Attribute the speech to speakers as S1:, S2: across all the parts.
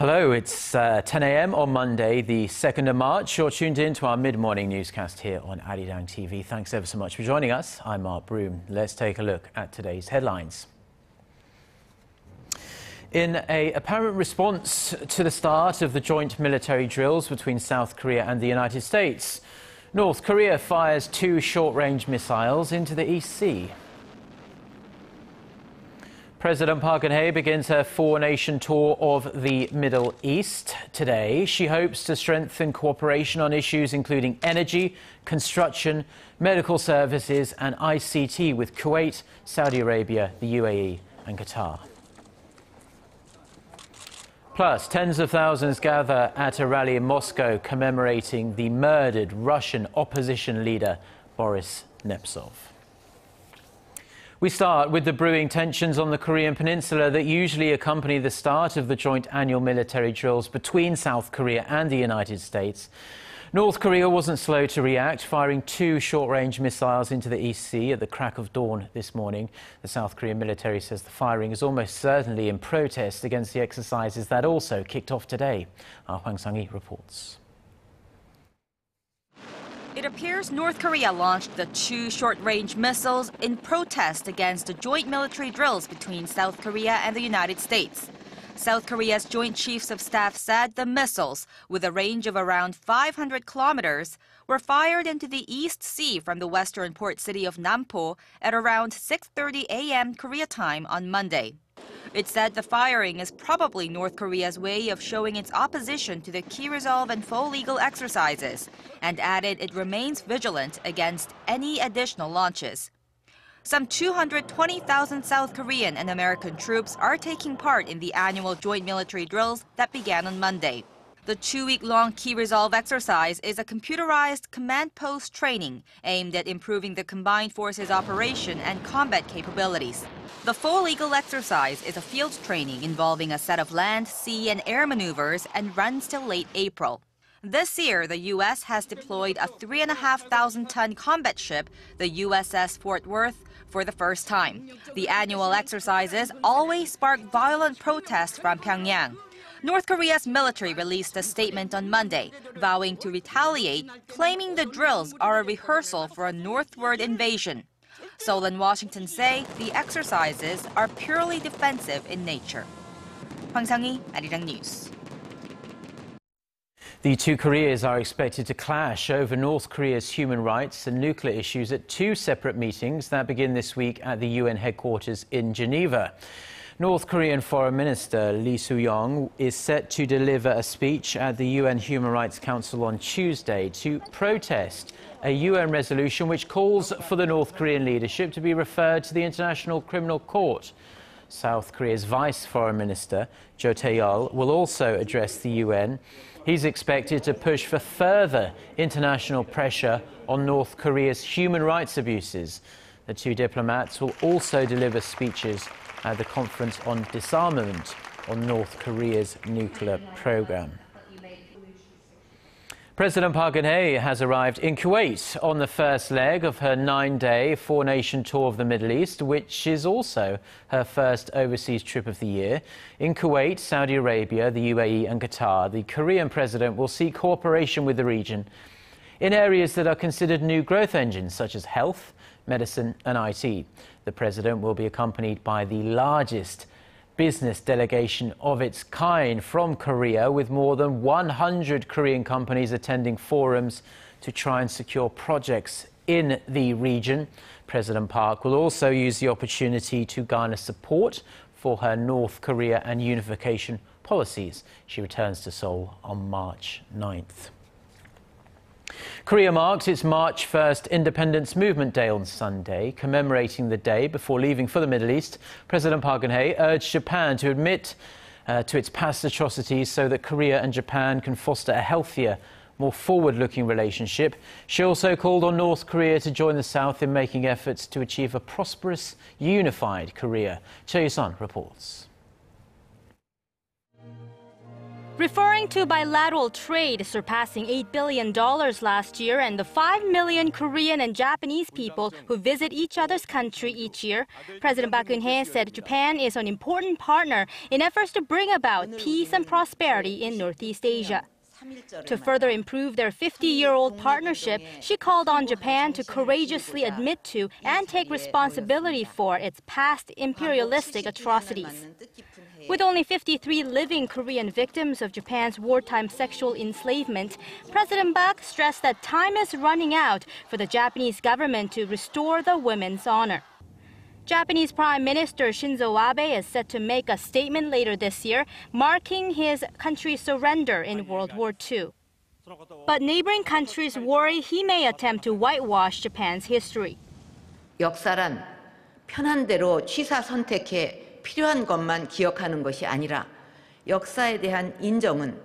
S1: Hello, it's 10 a.m. on Monday, the 2nd of March. You're tuned in to our mid-morning newscast here on Arirang TV. Thanks ever so much for joining us. I'm Mark Broome. Let's take a look at today's headlines. In an apparent response to the start of the joint military drills between South Korea and the United States, North Korea fires 2 short-range missiles into the East Sea. President Park Geun-hye begins her 4-nation tour of the Middle East today. She hopes to strengthen cooperation on issues including energy, construction, medical services and ICT with Kuwait, Saudi Arabia, the UAE and Qatar. Plus, tens of thousands gather at a rally in Moscow commemorating the murdered Russian opposition leader Boris Nemtsov. We start with the brewing tensions on the Korean peninsula that usually accompany the start of the joint annual military drills between South Korea and the United States. North Korea wasn't slow to react, firing 2 short-range missiles into the East Sea at the crack of dawn this morning. The South Korean military says the firing is almost certainly in protest against the exercises that also kicked off today. Our Hwang Sang-hee reports.
S2: It appears North Korea launched the 2 short-range missiles in protest against the joint military drills between South Korea and the United States. South Korea's Joint Chiefs of Staff said the missiles, with a range of around 500 kilometers, were fired into the East Sea from the western port city of Nampo at around 6:30 a.m. Korea time on Monday. It said the firing is probably North Korea's way of showing its opposition to the key resolve and full legal exercises, and added it remains vigilant against any additional launches. Some 220,000 South Korean and American troops are taking part in the annual joint military drills that began on Monday. The 2-week-long Key Resolve exercise is a computerized command post training aimed at improving the combined forces' operation and combat capabilities. The full legal exercise is a field training involving a set of land, sea, and air maneuvers and runs till late April. This year, the U.S. has deployed a 3,500-ton combat ship, the USS Fort Worth, for the first time. The annual exercises always spark violent protests from Pyongyang. North Korea's military released a statement on Monday, vowing to retaliate, claiming the drills are a rehearsal for a northward invasion. Seoul and Washington say the exercises are purely defensive in nature. Hwang Sang-hee, Arirang News.
S1: The 2 Koreas are expected to clash over North Korea's human rights and nuclear issues at 2 separate meetings that begin this week at the UN headquarters in Geneva. North Korean Foreign Minister Lee Soo-young is set to deliver a speech at the UN Human Rights Council on Tuesday to protest a UN resolution which calls for the North Korean leadership to be referred to the International Criminal Court. South Korea's Vice Foreign Minister, Jo Tae-yeol, will also address the UN. He's expected to push for further international pressure on North Korea's human rights abuses. The 2 diplomats will also deliver speeches at the Conference on Disarmament on North Korea's nuclear program. President Park Geun-hye has arrived in Kuwait on the first leg of her 9-day 4-nation tour of the Middle East, which is also her first overseas trip of the year. In Kuwait, Saudi Arabia, the UAE and Qatar, the Korean president will seek cooperation with the region in areas that are considered new growth engines such as health, medicine and IT. The president will be accompanied by the largest business delegation of its kind from Korea, with more than 100 Korean companies attending forums to try and secure projects in the region. President Park will also use the opportunity to garner support for her North Korea and unification policies. She returns to Seoul on March 9th. Korea marked its March 1st Independence Movement Day on Sunday. Commemorating the day before leaving for the Middle East, President Park Geun-hye urged Japan to admit to its past atrocities so that Korea and Japan can foster a healthier, more forward-looking relationship. She also called on North Korea to join the South in making efforts to achieve a prosperous, unified Korea. Choi Sun reports.
S3: Referring to bilateral trade surpassing $8 billion last year and the 5 million Korean and Japanese people who visit each other's country each year, President Park Geun-hye said Japan is an important partner in efforts to bring about peace and prosperity in Northeast Asia. To further improve their 50-year-old partnership, she called on Japan to courageously admit to and take responsibility for its past imperialistic atrocities. With only 53 living Korean victims of Japan's wartime sexual enslavement, President Park stressed that time is running out for the Japanese government to restore the women's honor. Japanese Prime Minister Shinzo Abe is set to make a statement later this year, marking his country's surrender in World War II. But neighboring countries worry he may attempt to whitewash Japan's history.
S4: 역사란 편한 대로 취사 선택해 필요한 것만 기억하는 것이 아니라 역사에 대한 인정은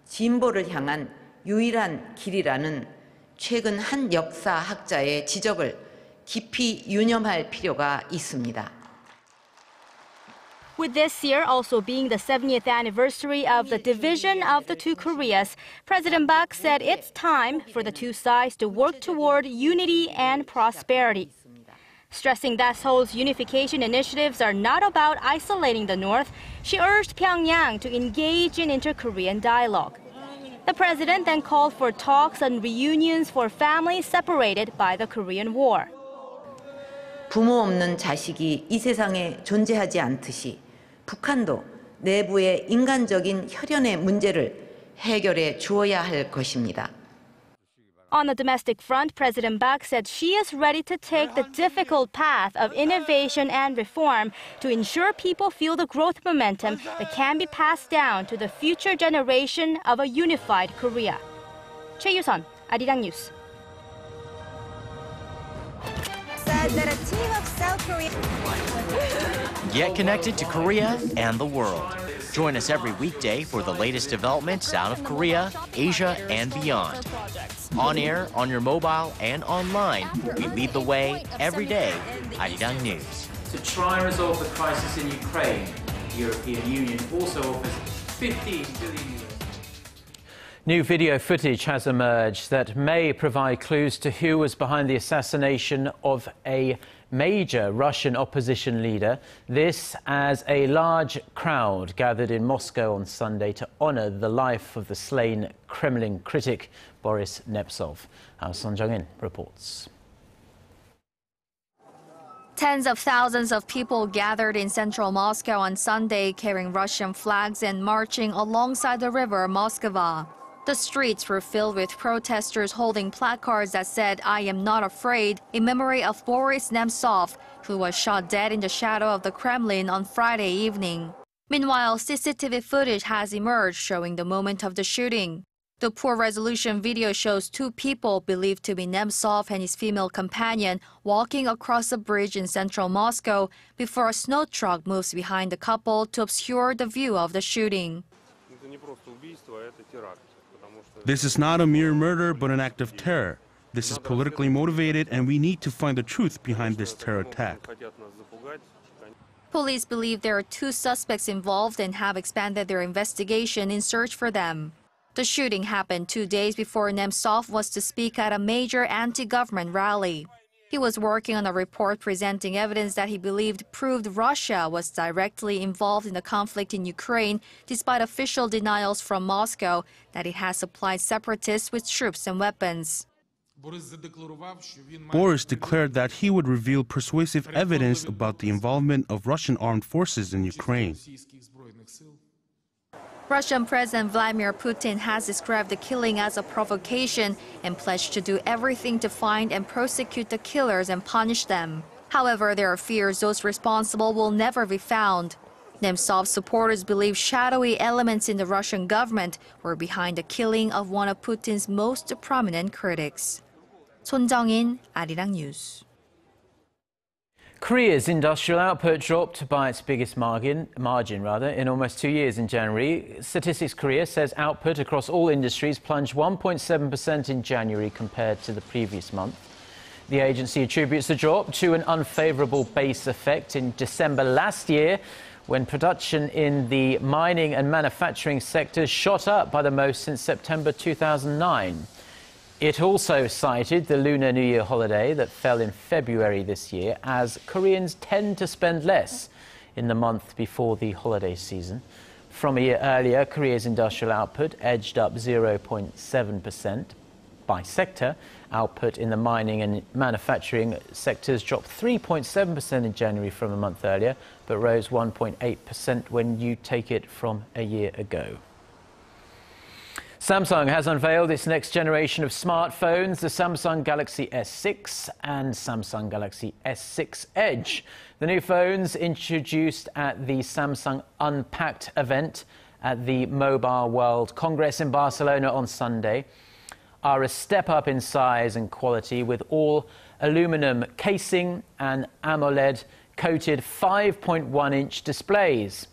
S4: 진보를 향한 유일한 길이라는 최근 한 역사학자의 지적을 깊이 유념할 필요가 있습니다.
S3: With this year also being the 70th anniversary of the division of the two Koreas, President Park said it's time for the two sides to work toward unity and prosperity. Stressing that Seoul's unification initiatives are not about isolating the North, she urged Pyongyang to engage in inter-Korean dialogue. The president then called for talks and reunions for families separated by the Korean War.
S4: 부모 없는 자식이 이 세상에 존재하지 않듯이 북한도 내부의 인간적인 혈연의 문제를 해결해 주어야 할 것입니다.
S3: On the domestic front, President Park said she is ready to take the difficult path of innovation and reform to ensure people feel the growth momentum that can be passed down to the future generation of a unified Korea. Choi Yu-sun, Arirang News.
S2: Said that a team of South Korea.
S5: Get connected to Korea and the world. Join us every weekday for the latest developments out of Korea, Asia, and beyond. On air, on your mobile, and online, we lead the way every day. Arirang News.
S1: To try and resolve the crisis in Ukraine, the European Union also offers $15 billion. New video footage has emerged that may provide clues to who was behind the assassination of a major Russian opposition leader. This as a large crowd gathered in Moscow on Sunday to honor the life of the slain Kremlin critic Boris Nemtsov. Our Son Jung-in reports.
S2: Tens of thousands of people gathered in central Moscow on Sunday carrying Russian flags and marching alongside the river Moskva. The streets were filled with protesters holding placards that said, "I am not afraid," in memory of Boris Nemtsov, who was shot dead in the shadow of the Kremlin on Friday evening. Meanwhile, CCTV footage has emerged showing the moment of the shooting. The poor resolution video shows two people believed to be Nemtsov and his female companion walking across a bridge in central Moscow before a snow truck moves behind the couple to obscure the view of the shooting.
S6: This is not a mere murder, but an act of terror. This is politically motivated, and we need to find the truth behind this terror attack.
S2: Police believe there are two suspects involved and have expanded their investigation in search for them. The shooting happened 2 days before Nemtsov was to speak at a major anti-government rally. He was working on a report presenting evidence that he believed proved Russia was directly involved in the conflict in Ukraine, despite official denials from Moscow that it has supplied separatists with troops and weapons.
S6: Boris declared that he would reveal persuasive evidence about the involvement of Russian armed forces in Ukraine.
S2: Russian President Vladimir Putin has described the killing as a provocation and pledged to do everything to find and prosecute the killers and punish them. However, there are fears those responsible will never be found. Nemtsov's supporters believe shadowy elements in the Russian government were behind the killing of one of Putin's most prominent critics. Son Jung-in, Arirang News.
S1: Korea's industrial output dropped by its biggest margin in almost 2 years in January. Statistics Korea says output across all industries plunged 1.7% in January compared to the previous month. The agency attributes the drop to an unfavorable base effect in December last year, when production in the mining and manufacturing sectors shot up by the most since September 2009. It also cited the Lunar New Year holiday that fell in February this year, as Koreans tend to spend less in the month before the holiday season. From a year earlier, Korea's industrial output edged up 0.7%. By sector, output in the mining and manufacturing sectors dropped 3.7% in January from a month earlier, but rose 1.8% when you take it from a year ago. Samsung has unveiled its next generation of smartphones, the Samsung Galaxy S6 and Samsung Galaxy S6 Edge. The new phones, introduced at the Samsung Unpacked event at the Mobile World Congress in Barcelona on Sunday, are a step up in size and quality, with all aluminum casing and AMOLED coated 5.1-inch displays.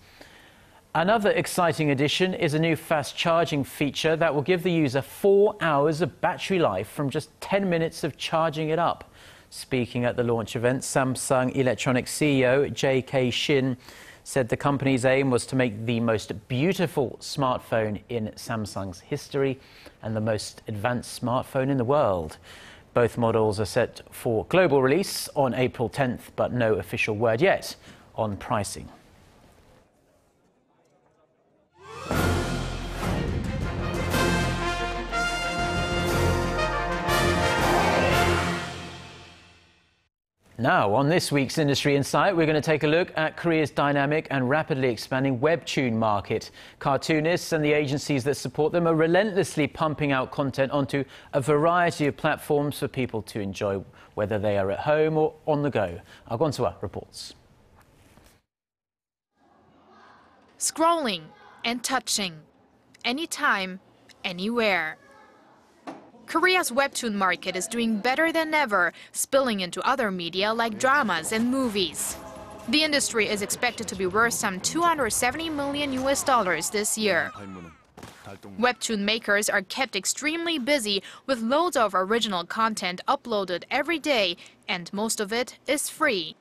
S1: Another exciting addition is a new fast charging feature that will give the user 4 hours of battery life from just 10 minutes of charging it up. Speaking at the launch event, Samsung Electronics CEO J.K. Shin said the company's aim was to make the most beautiful smartphone in Samsung's history and the most advanced smartphone in the world. Both models are set for global release on April 10th, but no official word yet on pricing. Now, on this week's Industry Insight, we're going to take a look at Korea's dynamic and rapidly expanding webtoon market. Cartoonists and the agencies that support them are relentlessly pumping out content onto a variety of platforms for people to enjoy, whether they are at home or on the go. Our Geunhye reports.
S7: Scrolling and touching, anytime, anywhere. Korea's webtoon market is doing better than ever, spilling into other media like dramas and movies. The industry is expected to be worth some $270 million this year. Webtoon makers are kept extremely busy with loads of original content uploaded every day, and most of it is free.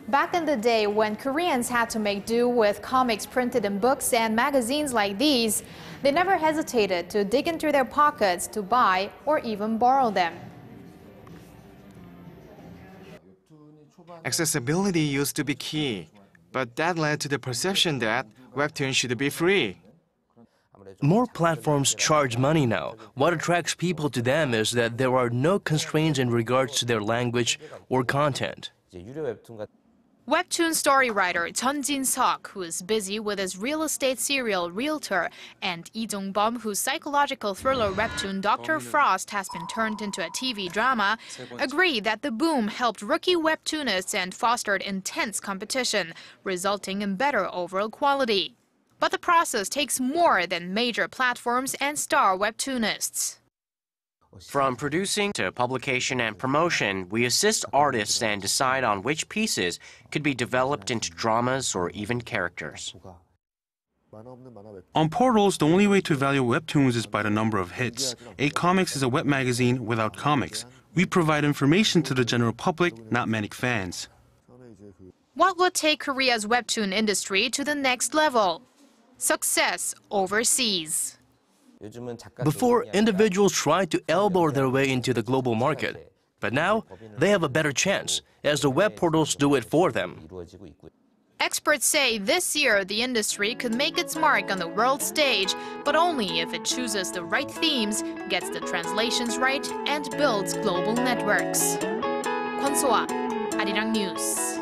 S7: Back in the day, when Koreans had to make do with comics printed in books and magazines like these, they never hesitated to dig into their pockets to buy or even borrow them.
S8: Accessibility used to be key, but that led to the perception that webtoons should be free.
S9: More platforms charge money now. What attracts people to them is that there are no constraints in regards to their language or content.
S7: Webtoon story writer Chun Jin-seok, who is busy with his real estate serial Realtor, and Lee Jong-bum, whose psychological thriller webtoon Dr. Frost has been turned into a TV drama, agree that the boom helped rookie webtoonists and fostered intense competition, resulting in better overall quality. But the process takes more than major platforms and star webtoonists.
S5: From producing to publication and promotion, we assist artists and decide on which pieces could be developed into dramas or even characters.
S6: On portals, the only way to value webtoons is by the number of hits. A Comics is a web magazine without comics. We provide information to the general public, not manic fans.
S7: What would take Korea's webtoon industry to the next level? Success overseas.
S9: Before, individuals tried to elbow their way into the global market, but now they have a better chance, as the web portals do it for them.
S7: Experts say this year the industry could make its mark on the world stage, but only if it chooses the right themes, gets the translations right, and builds global networks. Geunhye, ARIRANG News.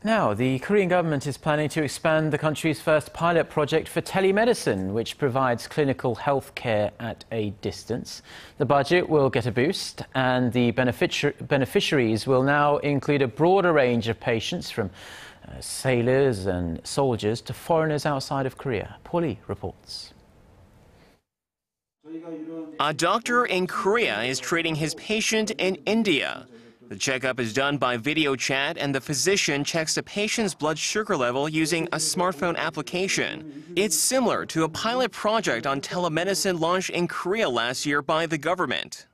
S1: Now, the Korean government is planning to expand the country's first pilot project for telemedicine, which provides clinical health care at a distance. The budget will get a boost, and the beneficiaries will now include a broader range of patients, from sailors and soldiers to foreigners outside of Korea. Paulie reports.
S5: A doctor in Korea is treating his patient in India. The checkup is done by video chat, and the physician checks the patient's blood sugar level using a smartphone application. It's similar to a pilot project on telemedicine launched in Korea last year by the government.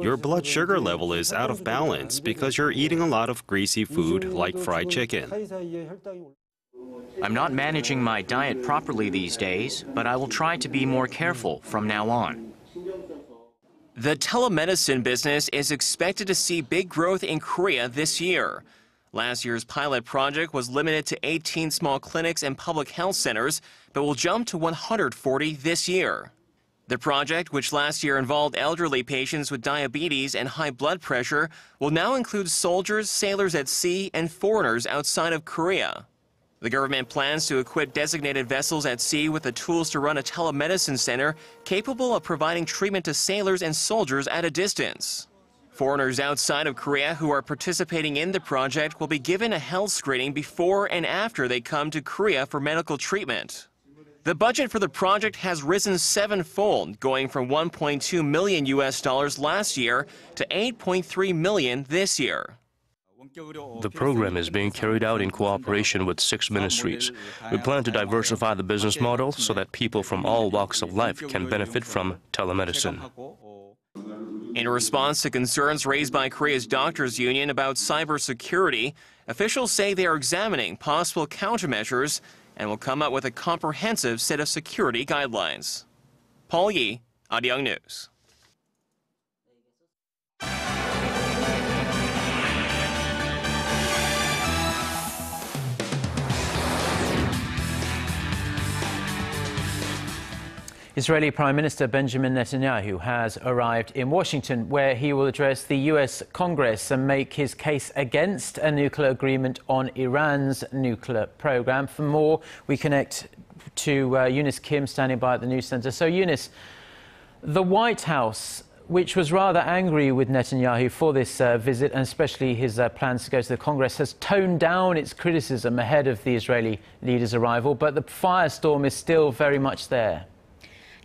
S10: Your blood sugar level is out of balance because you're eating a lot of greasy food like fried chicken.
S5: I'm not managing my diet properly these days, but I will try to be more careful from now on. The telemedicine business is expected to see big growth in Korea this year. Last year's pilot project was limited to 18 small clinics and public health centers, but will jump to 140 this year. The project, which last year involved elderly patients with diabetes and high blood pressure, will now include soldiers, sailors at sea, and foreigners outside of Korea. The government plans to equip designated vessels at sea with the tools to run a telemedicine center capable of providing treatment to sailors and soldiers at a distance. Foreigners outside of Korea who are participating in the project will be given a health screening before and after they come to Korea for medical treatment. The budget for the project has risen sevenfold, going from $1.2 million last year to $8.3 million this year.
S9: The program is being carried out in cooperation with 6 ministries. We plan to diversify the business model so that people from all walks of life can benefit from telemedicine.
S5: In response to concerns raised by Korea's doctors' union about cybersecurity, officials say they are examining possible countermeasures and will come up with a comprehensive set of security guidelines. Paul Yi, ARIRANG News.
S1: Israeli Prime Minister Benjamin Netanyahu has arrived in Washington, where he will address the U.S. Congress and make his case against a nuclear agreement on Iran's nuclear program. For more, we connect to Eunice Kim, standing by at the news center. So, Eunice, the White House, which was rather angry with Netanyahu for this visit, and especially his plans to go to the Congress, has toned down its criticism ahead of the Israeli leader's arrival, but the firestorm is still very much there.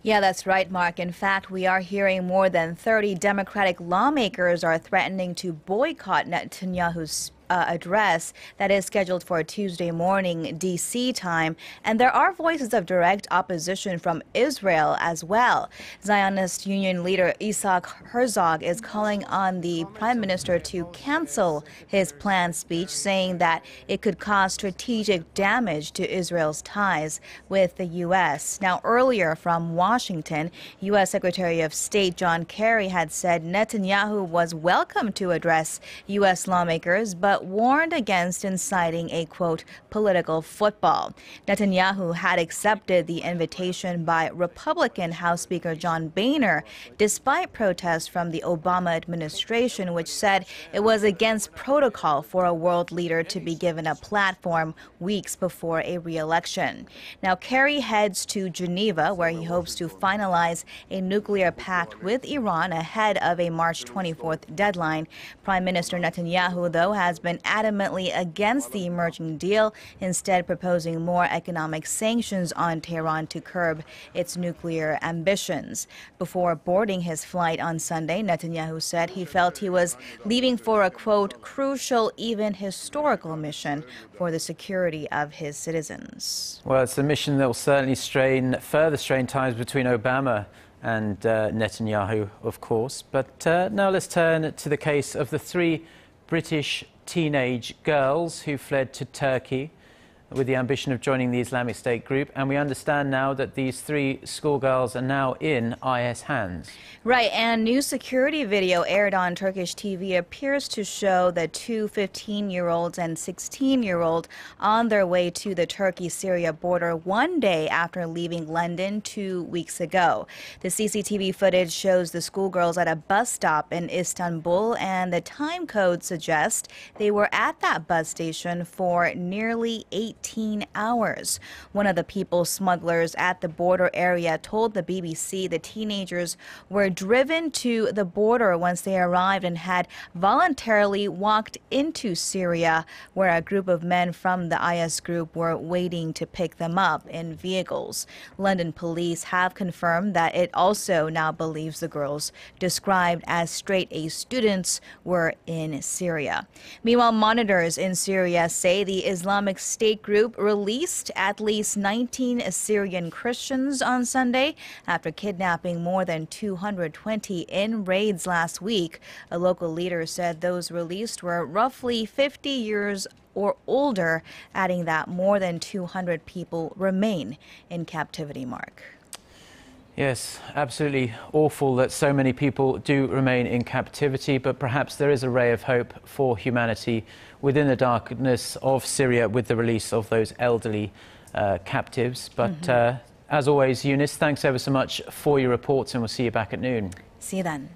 S11: Yeah, that's right, Mark. In fact, we are hearing more than 30 Democratic lawmakers are threatening to boycott Netanyahu's address that is scheduled for Tuesday morning D.C. time, and there are voices of direct opposition from Israel as well. Zionist Union leader Isaac Herzog is calling on the prime minister to cancel his planned speech, saying that it could cause strategic damage to Israel's ties with the U.S. Now, earlier from Washington, U.S. Secretary of State John Kerry had said Netanyahu was welcome to address U.S. lawmakers, but warned against inciting a, quote, political football. Netanyahu had accepted the invitation by Republican House Speaker John Boehner, despite protests from the Obama administration, which said it was against protocol for a world leader to be given a platform weeks before a re-election. Now, Kerry heads to Geneva, where he hopes to finalize a nuclear pact with Iran ahead of a March 24th deadline. Prime Minister Netanyahu, though, has been adamantly against the emerging deal, instead proposing more economic sanctions on Tehran to curb its nuclear ambitions. Before boarding his flight on Sunday, Netanyahu said he felt he was leaving for a, quote, crucial, even historical mission for the security of his citizens.
S1: Well, it's a mission that will certainly further strain ties between Obama and Netanyahu, of course. But now let's turn to the case of the 3 British teenage girls who fled to Turkey with the ambition of joining the Islamic State group, and we understand now that these 3 schoolgirls are now in IS hands.
S11: Right, and new security video aired on Turkish TV appears to show the 2 15-year-olds and 16-year-old on their way to the Turkey-Syria border 1 day after leaving London 2 weeks ago. The CCTV footage shows the schoolgirls at a bus stop in Istanbul, and the time code suggests they were at that bus station for nearly 18 hours. One of the people smugglers at the border area told the BBC the teenagers were driven to the border once they arrived and had voluntarily walked into Syria, where a group of men from the IS group were waiting to pick them up in vehicles. London police have confirmed that it also now believes the girls, described as straight-A students, were in Syria. Meanwhile, monitors in Syria say the Islamic State group group released at least 19 Syrian Christians on Sunday after kidnapping more than 220 in raids last week. A local leader said those released were roughly 50 years or older, adding that more than 200 people remain in captivity, Mark.
S1: Yes, absolutely awful that so many people do remain in captivity, but perhaps there is a ray of hope for humanity within the darkness of Syria with the release of those elderly captives. But as always, Eunice, thanks ever so much for your reports, and we'll see you back at noon.
S11: See you then.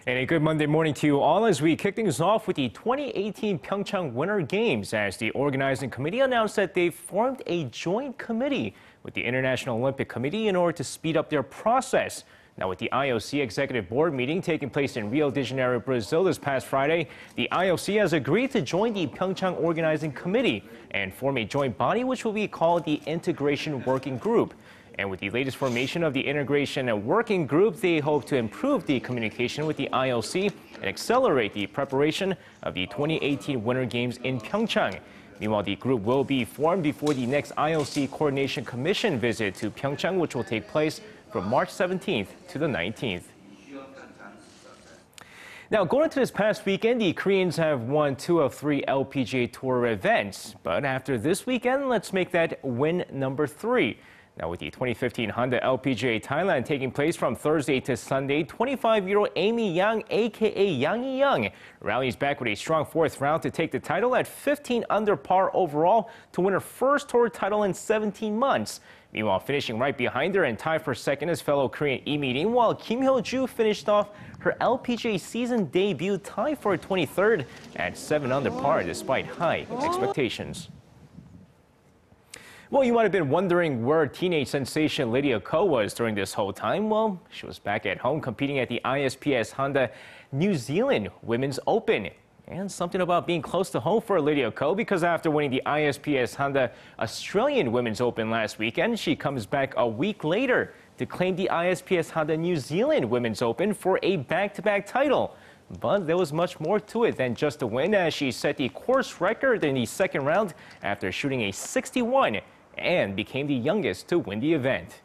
S12: And a good Monday morning to you all as we kick things off with the 2018 Pyeongchang Winter Games, as the organizing committee announced that they've formed a joint committee with the International Olympic Committee in order to speed up their process. Now, with the IOC Executive Board meeting taking place in Rio de Janeiro, Brazil this past Friday, the IOC has agreed to join the Pyeongchang Organizing Committee and form a joint body which will be called the Integration Working Group. And with the latest formation of the Integration Working Group, they hope to improve the communication with the IOC and accelerate the preparation of the 2018 Winter Games in Pyeongchang. Meanwhile, the group will be formed before the next IOC Coordination Commission visit to Pyeongchang, which will take place from March 17th to the 19th. Now, going into this past weekend, the Koreans have won 2 of 3 LPGA Tour events. But after this weekend, let's make that win number 3. Now, with the 2015 Honda LPGA Thailand taking place from Thursday to Sunday, 25-year-old Amy Yang, a.k.a. Yang Young, rallies back with a strong 4th round to take the title at 15 under par overall to win her first tour title in 17 months. Meanwhile, finishing right behind her and tied for second is fellow Korean Lee Mi-ring, while Kim Hyo-ju finished off her LPGA season debut tied for 23rd at 7 under par despite high expectations. Well, you might have been wondering where teenage sensation Lydia Ko was during this whole time. Well, she was back at home competing at the ISPS Honda New Zealand Women's Open. And something about being close to home for Lydia Ko, because after winning the ISPS Honda Australian Women's Open last weekend, she comes back a week later to claim the ISPS Honda New Zealand Women's Open for a back-to-back title. But there was much more to it than just a win, as she set the course record in the second round after shooting a 61 and became the youngest to win the event.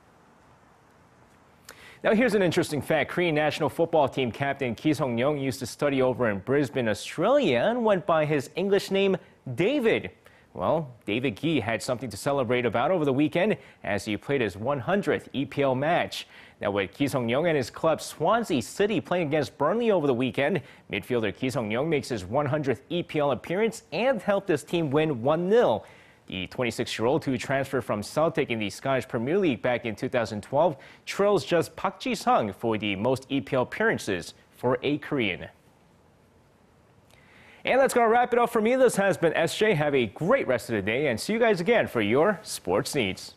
S12: Now, here's an interesting fact. Korean national football team captain Ki Sung-young used to study over in Brisbane, Australia, and went by his English name, David. Well, David Ki had something to celebrate about over the weekend as he played his 100th EPL match. Now, with Ki Sung-young and his club Swansea City playing against Burnley over the weekend, midfielder Ki Sung-young makes his 100th EPL appearance and helped his team win 1-0. The 26-year-old, who transferred from Celtic in the Scottish Premier League back in 2012, trails just Park Ji-sung for the most EPL appearances for a Korean. And that's going to wrap it up for me. This has been SJ. Have a great rest of the day, and see you guys again for your sports needs.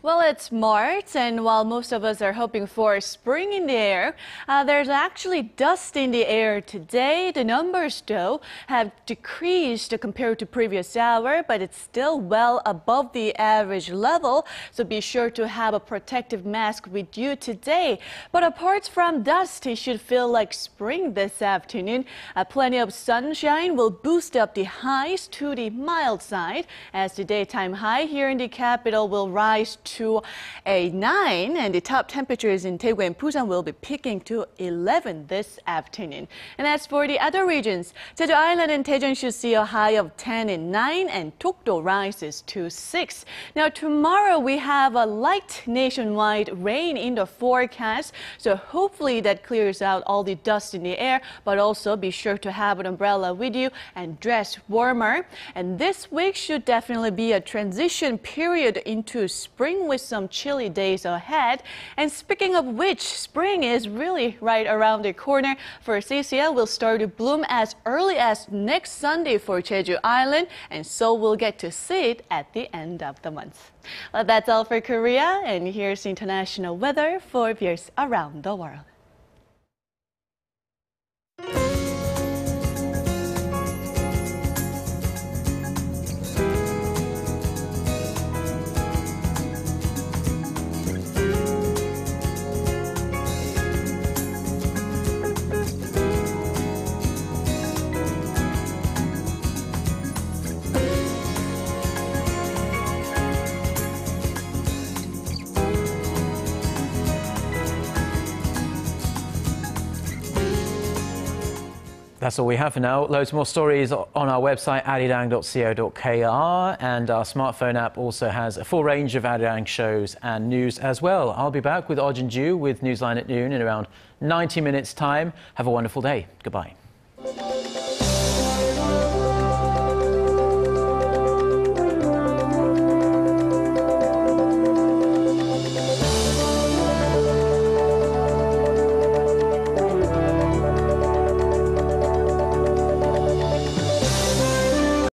S13: Well, it's March, and while most of us are hoping for spring in the air, there's actually dust in the air today. The numbers, though, have decreased compared to previous hour, but it's still well above the average level, so be sure to have a protective mask with you today. But apart from dust, it should feel like spring this afternoon. Plenty of sunshine will boost up the highs to the mild side, as the daytime high here in the capital will rise to a 9, and the top temperatures in Daegu and Busan will be peaking to 11 this afternoon. And as for the other regions, Jeju Island and Daejeon should see a high of 10 and 9, and Dokdo rises to 6. Now tomorrow we have a light nationwide rain in the forecast, so hopefully that clears out all the dust in the air, but also be sure to have an umbrella with you and dress warmer. And this week should definitely be a transition period into spring with some chilly days ahead. And speaking of which, spring is really right around the corner. For CCL will start to bloom as early as next Sunday for Jeju Island, and so we'll get to see it at the end of the month. Well, that's all for Korea, and here's international weather for viewers around the world.
S1: That's all we have for now. Loads more stories on our website, arirang.co.kr, and our smartphone app also has a full range of Arirang shows and news as well. I'll be back with Ojin Ju with Newsline at noon in around 90 minutes' time. Have a wonderful day. Goodbye.